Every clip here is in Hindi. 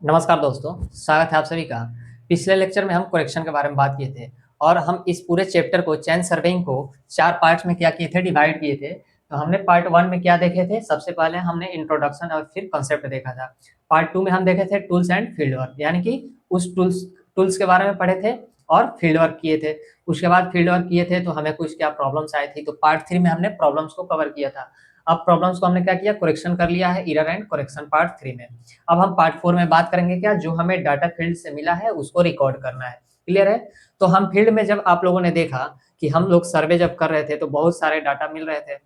नमस्कार दोस्तों, स्वागत है आप सभी का। पिछले लेक्चर में हम करेक्शन के बारे में बात किए थे और हम इस पूरे चैप्टर को चेन सर्वेइंग को 4 पार्ट्स में क्या किए थे, डिवाइड किए थे। तो हमने पार्ट 1 में क्या देखे थे, सबसे पहले हमने इंट्रोडक्शन और फिर कॉन्सेप्ट देखा था। पार्ट 2 में हम देखे थे टूल्स एंड फील्ड वर्क, यानी कि उस टूल्स के बारे में पढ़े थे और फील्ड वर्क किए थे। उसके बाद फील्ड वर्क किए थे तो हमें कुछ क्या प्रॉब्लम्स आई थी, तो पार्ट 3 में हमने प्रॉब्लम्स को कवर किया था। अब प्रॉब्लम्स को हमने क्या किया, करेक्शन कर लिया है, एरर एंड करेक्शन पार्ट 3 में। अब हम पार्ट 4 में बात करेंगे क्या, जो हमें डाटा फील्ड से मिला है उसको रिकॉर्ड करना है। क्लियर है? तो हम फील्ड में जब आप लोगों ने देखा कि हम लोग सर्वे जब कर रहे थे तो बहुत सारे डाटा मिल रहे थे।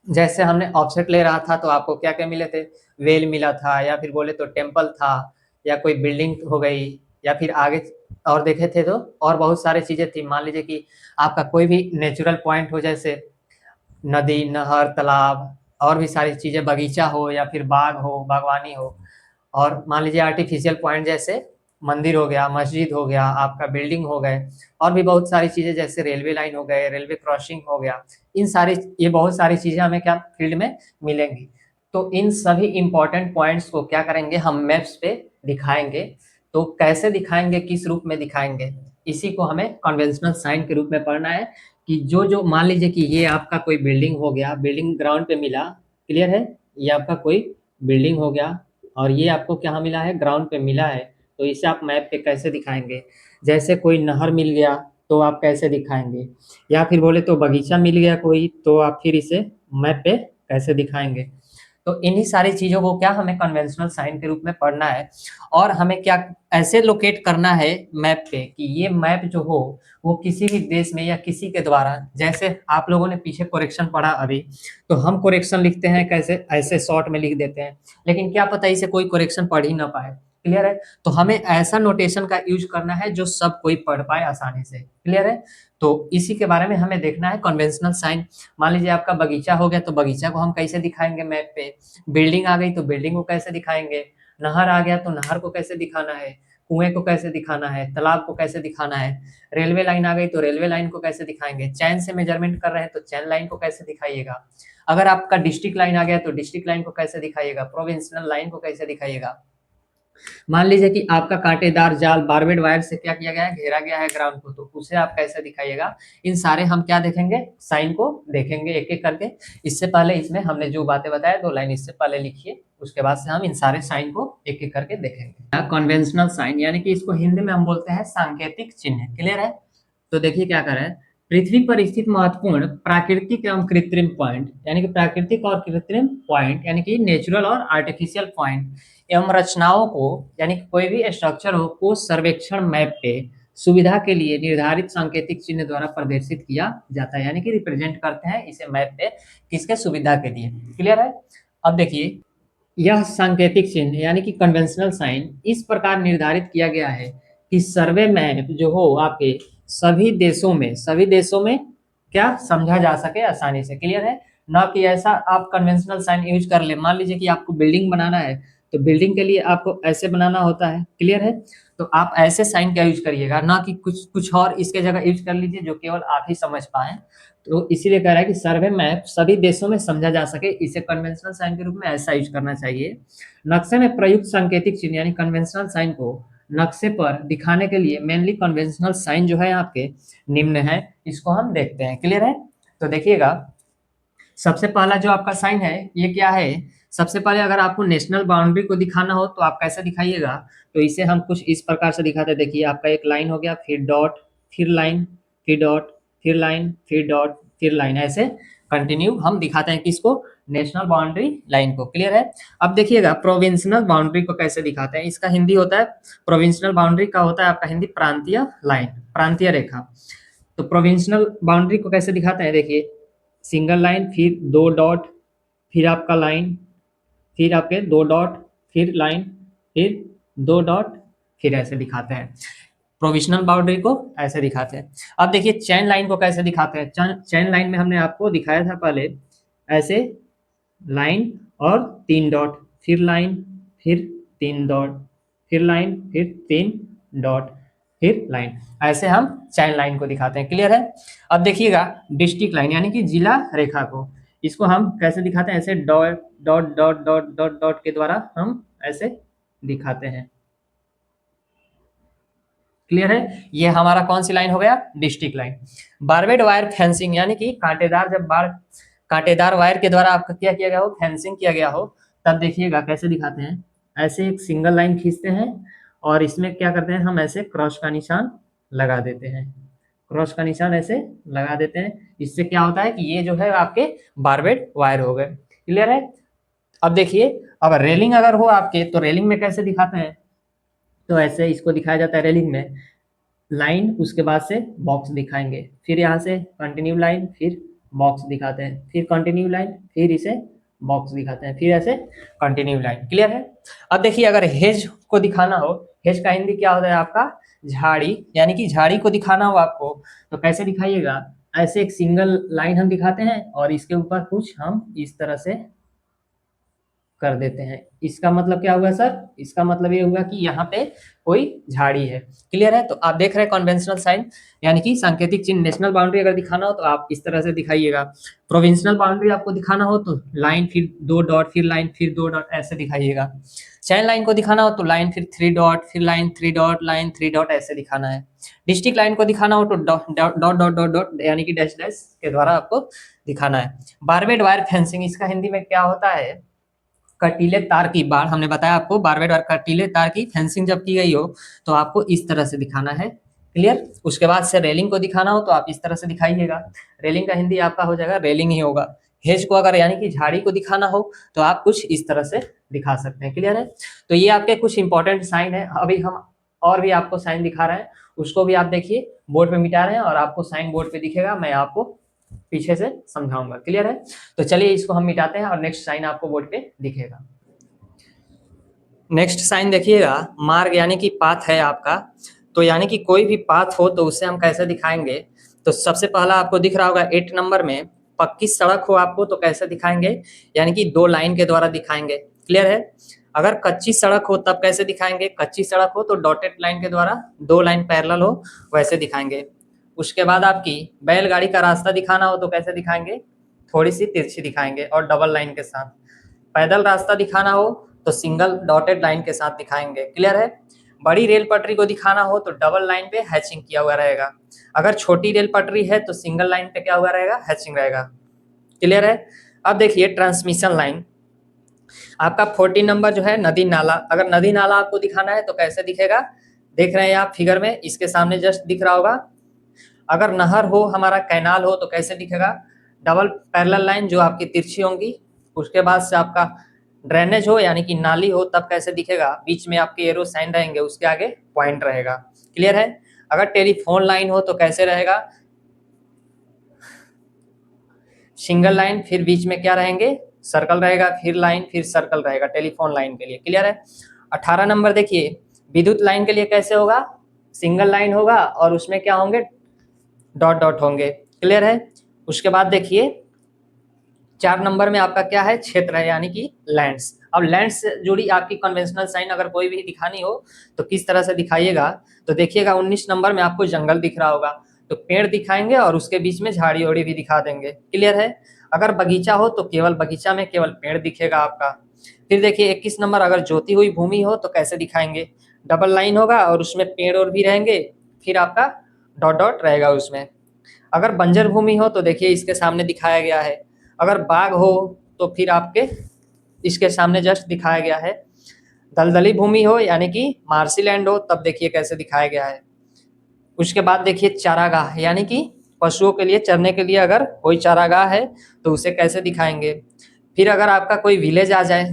जैसे हमने ऑफसेट ले रहा था तो आपको क्या क्या मिले थे, वेल मिला था, या फिर बोले तो टेम्पल था, या कोई बिल्डिंग हो गई, या फिर आगे और देखे थे तो और बहुत सारी चीजें थी। मान लीजिए कि आपका कोई भी नेचुरल पॉइंट हो, जैसे नदी, नहर, तालाब, और भी सारी चीजें, बगीचा हो या फिर बाग हो, बागवानी हो। और मान लीजिए आर्टिफिशियल पॉइंट जैसे मंदिर हो गया, मस्जिद हो गया, आपका बिल्डिंग हो गए, और भी बहुत सारी चीजें जैसे रेलवे लाइन हो गए, रेलवे क्रॉसिंग हो गया। इन सारी ये बहुत सारी चीजें हमें क्या फील्ड में मिलेंगी। तो इन सभी इंपॉर्टेंट पॉइंट्स को क्या करेंगे, हम मैप्स पे दिखाएंगे। तो कैसे दिखाएंगे, किस रूप में दिखाएंगे, इसी को हमें कन्वेंशनल साइन के रूप में पढ़ना है। कि जो जो मान लीजिए कि ये आपका कोई बिल्डिंग हो गया, बिल्डिंग ग्राउंड पे मिला। क्लियर है? ये आपका कोई बिल्डिंग हो गया और ये आपको क्या मिला है, ग्राउंड पे मिला है। तो इसे आप मैप पे कैसे दिखाएंगे? जैसे कोई नहर मिल गया तो आप कैसे दिखाएंगे, या फिर बोले तो बगीचा मिल गया कोई, तो आप फिर इसे मैप पे कैसे दिखाएंगे। तो इन्हीं सारी चीजों को क्या हमें कन्वेंशनल साइन के रूप में पढ़ना है। और हमें क्या ऐसे लोकेट करना है मैप पे कि ये मैप जो हो वो किसी भी देश में या किसी के द्वारा, जैसे आप लोगों ने पीछे कोरेक्शन पढ़ा अभी, तो हम कोरेक्शन लिखते हैं कैसे, ऐसे शॉर्ट में लिख देते हैं, लेकिन क्या पता इसे कोई कोरेक्शन पढ़ ही ना पाए। क्लियर है? तो हमें ऐसा नोटेशन का यूज करना है जो सब कोई पढ़ पाए आसानी से। क्लियर है? तो इसी के बारे में हमें देखना है कन्वेंशनल साइन। मान लीजिए आपका बगीचा हो गया तो बगीचा को हम कैसे दिखाएंगे मैप पे। बिल्डिंग आ गई तो बिल्डिंग को कैसे दिखाएंगे। नहर आ गया तो नहर को कैसे दिखाना है। कुएं को कैसे दिखाना है, तालाब को कैसे दिखाना है। रेलवे लाइन आ गई तो रेलवे लाइन को कैसे दिखाएंगे। चैन से मेजरमेंट कर रहे हैं तो चैन लाइन को कैसे दिखाइएगा। अगर आपका डिस्ट्रिक्ट लाइन आ गया तो डिस्ट्रिक्ट लाइन को कैसे दिखाइएगा, प्रोविंशियल लाइन को कैसे दिखाइएगा। मान लीजिए कि आपका कांटेदार जाल बारबेड वायर से क्या किया गया है, घेरा गया है ग्राउंड को, तो उसे आप कैसे दिखाइएगा। इन सारे हम क्या देखेंगे, साइन को देखेंगे एक एक करके। इससे पहले इसमें हमने जो बातें बताया 2 लाइन इससे पहले लिखिए, उसके बाद से हम इन सारे साइन को एक एक करके देखेंगे। कन्वेंशनल साइन यानी कि इसको हिंदी में हम बोलते हैं सांकेतिक चिन्ह। क्लियर है? तो देखिए क्या कर रहे हैं। पृथ्वी पर स्थित महत्वपूर्ण प्राकृतिक एवं कृत्रिम पॉइंट, यानी कि प्राकृतिक और कृत्रिम पॉइंट, यानी कि नेचुरल और आर्टिफिशियल पॉइंट एवं रचनाओं को, यानी कि कोई भी स्ट्रक्चर हो को सर्वेक्षण मैप पे सुविधा के लिए निर्धारित सांकेतिक चिन्ह द्वारा प्रदर्शित किया जाता है, यानी कि रिप्रेजेंट करते हैं इसे मैप पे किसके सुविधा के लिए। क्लियर है? अब देखिए, यह सांकेतिक चिन्ह यानी कि कन्वेंशनल साइन इस प्रकार निर्धारित किया गया है कि सर्वे मैप जो हो आपके सभी देशों में क्या समझा जा सके आसानी से। क्लियर है? ना कि ऐसा आप कन्वेंशनल साइन यूज कर ले। मान लीजिए कि आपको बिल्डिंग बनाना है तो बिल्डिंग के लिए आपको ऐसे बनाना होता है। क्लियर है? तो आप ऐसे साइन का यूज करिएगा, ना कि कुछ कुछ और इसके जगह यूज कर लीजिए जो केवल आप ही समझ पाए। तो इसीलिए कह रहा है कि सर्वे मैप सभी देशों में समझा जा सके, इसे कन्वेंशनल साइन के रूप में ऐसा यूज करना चाहिए। नक्शे में प्रयुक्त सांकेतिक चिन्ह यानी कन्वेंशनल साइन को नक्शे पर दिखाने के लिए मेनली कन्वेंशनल साइन जो है आपके निम्न है, इसको हम देखते हैं। क्लियर है? तो देखिएगा, सबसे पहला जो आपका साइन है ये क्या है। सबसे पहले अगर आपको नेशनल बाउंड्री को दिखाना हो तो आप कैसे दिखाइएगा, तो इसे हम कुछ इस प्रकार से दिखाते हैं। देखिए आपका एक लाइन हो गया, फिर डॉट, फिर लाइन, फिर डॉट, फिर लाइन, फिर डॉट, फिर लाइन, ऐसे कंटिन्यू हम दिखाते हैं किसको, नेशनल बाउंड्री लाइन को। क्लियर है? अब देखिएगा प्रोविंशियल बाउंड्री को कैसे दिखाते हैं। इसका हिंदी होता है, प्रोविंशियल बाउंड्री का होता है आपका हिंदी प्रांतीय लाइन, प्रांतीय रेखा। तो प्रोविंशियल बाउंड्री को कैसे दिखाते हैं, देखिए सिंगल लाइन, फिर 2 डॉट, फिर आपका लाइन, फिर आपके 2 डॉट, फिर लाइन, फिर 2 डॉट, फिर ऐसे दिखाते हैं। प्रोविजनल बाउंड्री को ऐसे दिखाते हैं। अब देखिए चैन लाइन को कैसे दिखाते हैं। चैन लाइन में हमने आपको दिखाया था पहले, ऐसे लाइन और 3 डॉट, फिर लाइन, फिर 3 डॉट, फिर लाइन, फिर 3 डॉट, फिर लाइन, ऐसे हम चैन लाइन को दिखाते हैं। क्लियर है? अब देखिएगा डिस्ट्रिक्ट लाइन यानी कि जिला रेखा को, इसको हम कैसे दिखाते हैं, ऐसे dot dot dot dot dot dot के द्वारा हम ऐसे दिखाते हैं। क्लियर है, ये हमारा कौन सी लाइन हो गया, district line. Barbed wire fencing यानी कि कांटेदार, जब कांटेदार वायर के द्वारा आपका क्या किया गया हो, फेंसिंग किया गया हो, तब देखिएगा कैसे दिखाते हैं, ऐसे एक सिंगल लाइन खींचते हैं और इसमें क्या करते हैं, हम ऐसे क्रॉस का निशान लगा देते हैं, क्रॉस का निशान ऐसे लगा देते हैं। इससे क्या होता है कि ये जो है आपके बारबेड वायर हो गए। क्लियर है। अब देखिए, अब रेलिंग अगर हो आपके, तो रेलिंग में कैसे दिखाते हैं, तो ऐसे इसको दिखाया जाता है रेलिंग में, लाइन उसके बाद से बॉक्स दिखाएंगे, फिर यहाँ से कंटिन्यू लाइन, फिर बॉक्स दिखाते हैं, फिर कंटिन्यू लाइन, फिर इसे बॉक्स दिखाते हैं, फिर ऐसे कंटिन्यू लाइन। क्लियर है। अब देखिए, अगर हेज को दिखाना हो, हेज का हिंदी क्या होता है आपका, झाड़ी, यानी कि झाड़ी को दिखाना हो आपको, तो कैसे दिखाइएगा, ऐसे एक सिंगल लाइन हम दिखाते हैं और इसके ऊपर कुछ हम इस तरह से कर देते हैं। इसका मतलब क्या हुआ सर, इसका मतलब ये हुआ कि यहाँ पे कोई झाड़ी है। क्लियर है। तो आप देख रहे हैं कन्वेंशनल साइन, यानी कि सांकेतिक चिन्ह। नेशनल बाउंड्री अगर दिखाना हो तो आप इस तरह से दिखाइएगा, प्रोविंशियल बाउंड्री आपको दिखाना हो तो लाइन, फिर 2 डॉट, फिर लाइन, फिर 2 डॉट, ऐसे दिखाइएगा। चैन लाइन को दिखाना हो तो लाइन, फिर 3 डॉट, फिर लाइन, 3 डॉट, लाइन, 3 डॉट, ऐसे दिखाना है। डिस्ट्रिक्ट लाइन को दिखाना हो तो dot dot dot dot dot, यानी कि डैश डैश के द्वारा आपको दिखाना है। बारबेड वायर फेंसिंग, इसका हिंदी में क्या होता है, कटीले तार की बार, हमने बताया आपको बारबेड और कटीले तार की फेंसिंग जब की गई हो तो आपको इस तरह से दिखाना है। क्लियर। उसके बाद से रेलिंग को दिखाना हो तो आप इस तरह से दिखाइएगा, रेलिंग का हिंदी आपका हो जाएगा रेलिंग ही होगा। हेज को अगर यानी कि झाड़ी को दिखाना हो तो आप कुछ इस तरह से दिखा सकते हैं। क्लियर है। तो ये आपके कुछ इंपॉर्टेंट साइन है। अभी हम और भी आपको साइन दिखा रहे हैं, उसको भी आप देखिए, बोर्ड पे मिटा रहे हैं और आपको साइन बोर्ड पे दिखेगा, मैं आपको पीछे से समझाऊंगा। क्लियर है। तो चलिए इसको हम मिटाते हैं और नेक्स्ट साइन आपको बोर्ड पे दिखेगा। नेक्स्ट साइन देखिएगा, मार्ग यानी कि पाथ है आपका, तो यानी कि कोई भी पाथ हो तो उसे हम कैसे दिखाएंगे, तो सबसे पहला आपको दिख रहा होगा 8 नंबर में, पक्की सड़क हो आपको तो कैसे दिखाएंगे, यानी कि 2 लाइन के द्वारा दिखाएंगे। क्लियर है। अगर कच्ची सड़क हो तब कैसे दिखाएंगे, कच्ची सड़क हो तो डॉटेड लाइन के द्वारा, 2 लाइन पैरेलल हो वैसे दिखाएंगे। उसके बाद आपकी बैलगाड़ी का रास्ता दिखाना हो तो कैसे दिखाएंगे, थोड़ी सी तिरछी दिखाएंगे और डबल लाइन के साथ। पैदल रास्ता दिखाना हो तो सिंगल डॉटेड लाइन के साथ दिखाएंगे। क्लियर है। बड़ी रेल पटरी को दिखाना हो तो डबल लाइन पे हैचिंग किया हुआ रहेगा, अगर छोटी रेल पटरी है तो सिंगल लाइन पे क्या हुआ रहेगा, हैचिंग रहेगा। क्लियर है। अब देखिए ट्रांसमिशन लाइन, आपका 14 नंबर जो है नदी नाला, अगर नदी नाला आपको दिखाना है तो कैसे दिखेगा, देख रहे हैं आप फिगर में, इसके सामने जस्ट दिख रहा होगा। अगर नहर हो, हमारा कैनाल हो तो कैसे दिखेगा, डबल पैरेलल लाइन जो आपकी तिरछी होंगी। उसके बाद से आपका ड्रेनेज हो यानी कि नाली हो तब कैसे दिखेगा, बीच में आपके एरो साइन रहेंगे, उसके आगे पॉइंट रहेगा। क्लियर है। अगर टेलीफोन लाइन हो तो कैसे रहेगा, सिंगल लाइन, फिर बीच में क्या रहेंगे, सर्कल रहेगा, फिर लाइन, फिर सर्कल रहेगा टेलीफोन लाइन के लिए। क्लियर है। 18 नंबर देखिए, विद्युत लाइन के लिए कैसे होगा, सिंगल लाइन होगा और उसमें क्या होंगे, डॉट डॉट होंगे। क्लियर है। उसके बाद देखिए 4 नंबर में आपका क्या है, क्षेत्र है यानी कि लैंड्स। अब लैंड से जुड़ी आपकी कन्वेंशनल साइन अगर कोई भी दिखानी हो तो किस तरह से दिखाइएगा, तो देखिएगा 19 नंबर में आपको जंगल दिख रहा होगा तो पेड़ दिखाएंगे और उसके बीच में झाड़ी ओड़ी भी दिखा देंगे। क्लियर है। अगर बगीचा हो तो केवल बगीचा में केवल पेड़ दिखेगा आपका। फिर देखिए 21 नंबर, अगर जोती हुई भूमि हो तो कैसे दिखाएंगे, डबल लाइन होगा और उसमें पेड़ और भी रहेंगे, फिर आपका डॉट डॉट रहेगा उसमें। अगर बंजर भूमि हो तो देखिए इसके सामने दिखाया गया है, अगर बाग हो तो फिर आपके इसके सामने जस्ट दिखाया गया है। दलदली भूमि हो यानी कि मार्सी लैंड हो तब देखिए कैसे दिखाया गया है। उसके बाद देखिए चारागाह, यानी कि पशुओं के लिए चरने के लिए अगर कोई चारागाह है तो उसे कैसे दिखाएंगे। फिर अगर आपका कोई विलेज आ जाए,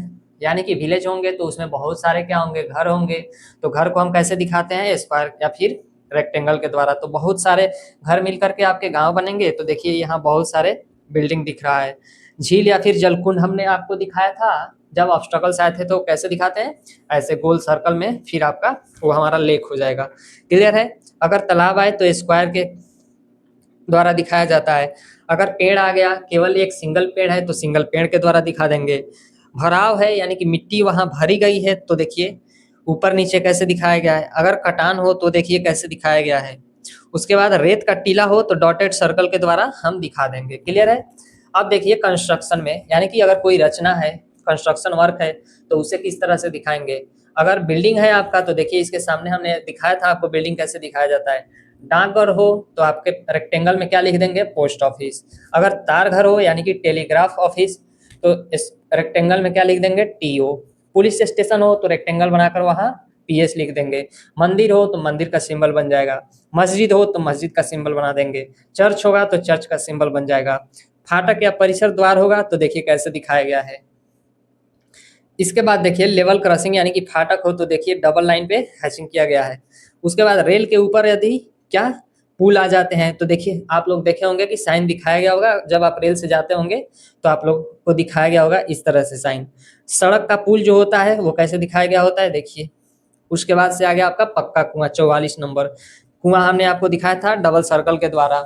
यानी कि विलेज होंगे तो उसमें बहुत सारे क्या होंगे, घर होंगे, तो घर को हम कैसे दिखाते हैं, स्क्वायर या फिर रेक्टेंगल के द्वारा। तो बहुत सारे घर मिलकर के आपके गांव बनेंगे, तो देखिए यहाँ बहुत सारे बिल्डिंग दिख रहा है। झील या फिर जलकुंड हमने आपको दिखाया था जब ऑब्स्टकल्स आए थे, तो कैसे दिखाते हैं, ऐसे गोल सर्कल में, फिर आपका वो हमारा लेक हो जाएगा। क्लियर है। अगर तालाब आए तो स्क्वायर के द्वारा दिखाया जाता है, अगर पेड़ आ गया, केवल एक सिंगल पेड़ है तो सिंगल पेड़ के द्वारा दिखा देंगे। भराव है यानी कि मिट्टी वहां भरी गई है तो देखिए ऊपर नीचे कैसे दिखाया गया है। अगर कटान हो तो देखिए कैसे दिखाया गया है। उसके बाद रेत का टीला हो तो डॉटेड सर्कल के द्वारा हम दिखा देंगे। क्लियर है। अब देखिए कंस्ट्रक्शन में, यानी कि अगर कोई रचना है, कंस्ट्रक्शन वर्क है तो उसे किस तरह से दिखाएंगे। अगर बिल्डिंग है आपका तो देखिए इसके सामने हमने दिखाया था आपको बिल्डिंग कैसे दिखाया जाता है। डाकघर हो तो आपके रेक्टेंगल में क्या लिख देंगे, पोस्ट ऑफिस। अगर तार घर हो यानी कि टेलीग्राफ ऑफिस तो इस रेक्टेंगल में क्या लिख देंगे, टीओ। पुलिस स्टेशन हो तो रेक्टेंगल बनाकर वहां पीएस लिख देंगे। मंदिर हो तो मंदिर का सिंबल बन जाएगा। मस्जिद हो तो मस्जिद का सिंबल बना देंगे। चर्च होगा तो चर्च का सिंबल बन जाएगा। फाटक या परिसर द्वार होगा तो देखिए कैसे दिखाया गया है। इसके बाद देखिए लेवल क्रॉसिंग यानी कि फाटक हो तो देखिए डबल लाइन पे हैचिंग किया गया है। उसके बाद रेल के ऊपर यदि क्या पुल आ जाते हैं तो देखिए आप लोग देखे होंगे कि साइन दिखाया गया होगा, जब आप रेल से जाते होंगे तो आप लोग को दिखाया गया होगा इस तरह से साइन। सड़क का पुल जो होता है वो कैसे दिखाया गया होता है देखिए। उसके बाद से आ गया आपका पक्का कुआं 44 नंबर कुआं, हमने आपको दिखाया था डबल सर्कल के द्वारा।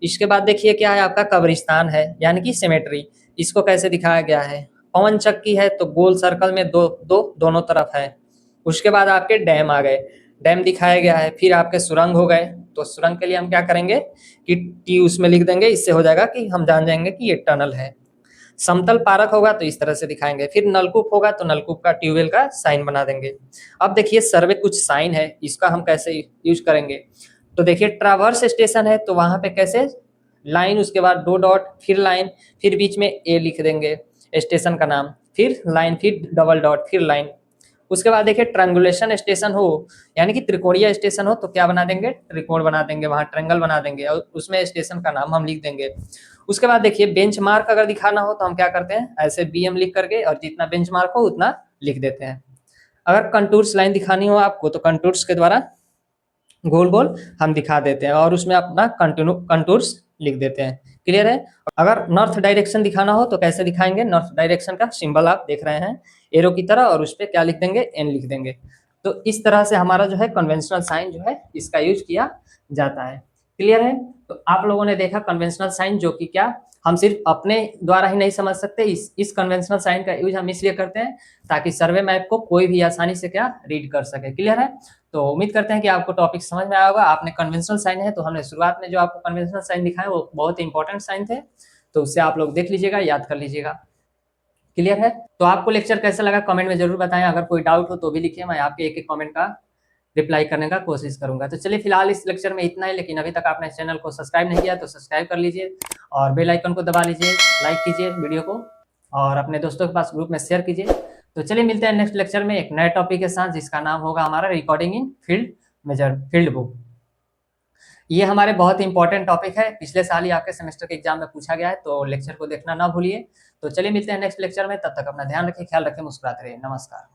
इसके बाद देखिए क्या है आपका कब्रिस्तान है यानी कि सिमेट्री, इसको कैसे दिखाया गया है। पवन चक्की है तो गोल सर्कल में दो दो दोनों तरफ है। उसके बाद आपके डैम आ गए, डैम दिखाया गया है। फिर आपके सुरंग हो गए तो सुरंग के लिए हम क्या करेंगे कि टी उसमें लिख देंगे, इससे हो जाएगा कि हम जान जाएंगे कि ये टनल है। समतल पारक होगा तो इस तरह से दिखाएंगे। फिर नलकूप होगा तो नलकूप का ट्यूबवेल का साइन बना देंगे। अब देखिए सर्वे कुछ साइन है, इसका हम कैसे यूज करेंगे। तो देखिए ट्रावर्स स्टेशन है तो वहां पे कैसे लाइन, उसके बाद दो डॉट, फिर लाइन, फिर बीच में ए लिख देंगे स्टेशन का नाम, फिर लाइन, फिर डबल डॉट, फिर लाइन। उसके बाद देखिए ट्रायंगुलेशन स्टेशन हो यानी कि त्रिकोणीय स्टेशन हो तो क्या बना देंगे, त्रिकोण बना देंगे, वहां ट्रायंगल बना देंगे और उसमें स्टेशन का नाम हम लिख देंगे। उसके बाद देखिए बेंचमार्क अगर दिखाना हो तो हम क्या करते हैं, ऐसे बीएम लिख करके और जितना बेंचमार्क हो उतना लिख देते हैं। अगर कंटूर्स लाइन दिखानी हो आपको तो कंटूर्स के द्वारा गोल गोल हम दिखा देते हैं और उसमें अपना कंटूर्स लिख देते हैं। क्लियर है। अगर नॉर्थ डायरेक्शन दिखाना हो तो कैसे दिखाएंगे, नॉर्थ डायरेक्शन का सिंबल आप देख रहे हैं एरो की तरह, और उस पर क्या लिख देंगे, एन लिख देंगे। तो इस तरह से हमारा जो है कन्वेंशनल साइन जो है इसका यूज किया जाता है। क्लियर है। तो आप लोगों ने देखा कन्वेंशनल साइन, जो कि क्या हम सिर्फ अपने द्वारा ही नहीं समझ सकते, इस कन्वेंशनल साइन का यूज हम इसलिए करते हैं ताकि सर्वे मैप को कोई भी आसानी से क्या रीड कर सके। क्लियर है। तो उम्मीद करते हैं कि आपको टॉपिक समझ में आया होगा। आपने कन्वेंशनल साइन है तो हमने शुरुआत में जो आपको कन्वेंशनल साइन दिखाए वो बहुत इंपॉर्टेंट साइन थे, तो उससे आप लोग देख लीजिएगा, याद कर लीजिएगा। क्लियर है। तो आपको लेक्चर कैसा लगा कमेंट में जरूर बताएं। अगर कोई डाउट हो तो भी लिखिए, मैं आपके एक एक कमेंट का रिप्लाई करने का कोशिश करूंगा। तो चलिए फिलहाल इस लेक्चर में इतना ही, लेकिन अभी तक आपने चैनल को सब्सक्राइब नहीं किया तो सब्सक्राइब कर लीजिए और बेल आइकन को दबा लीजिए, लाइक कीजिए वीडियो को और अपने दोस्तों के पास ग्रुप में शेयर कीजिए। तो चलिए मिलते हैं नेक्स्ट लेक्चर में एक नए टॉपिक के साथ, जिसका नाम होगा हमारा रिकॉर्डिंग इन फील्ड बुक। ये हमारे बहुत ही इंपॉर्टेंट टॉपिक है, पिछले साल ही आपके सेमेस्टर के एग्जाम में पूछा गया है, तो लेक्चर को देखना ना भूलिए। तो चलिए मिलते हैं नेक्स्ट लेक्चर में, तब तक अपना ध्यान रखिए, ख्याल रखें, मुस्कुराते रहिए। नमस्कार।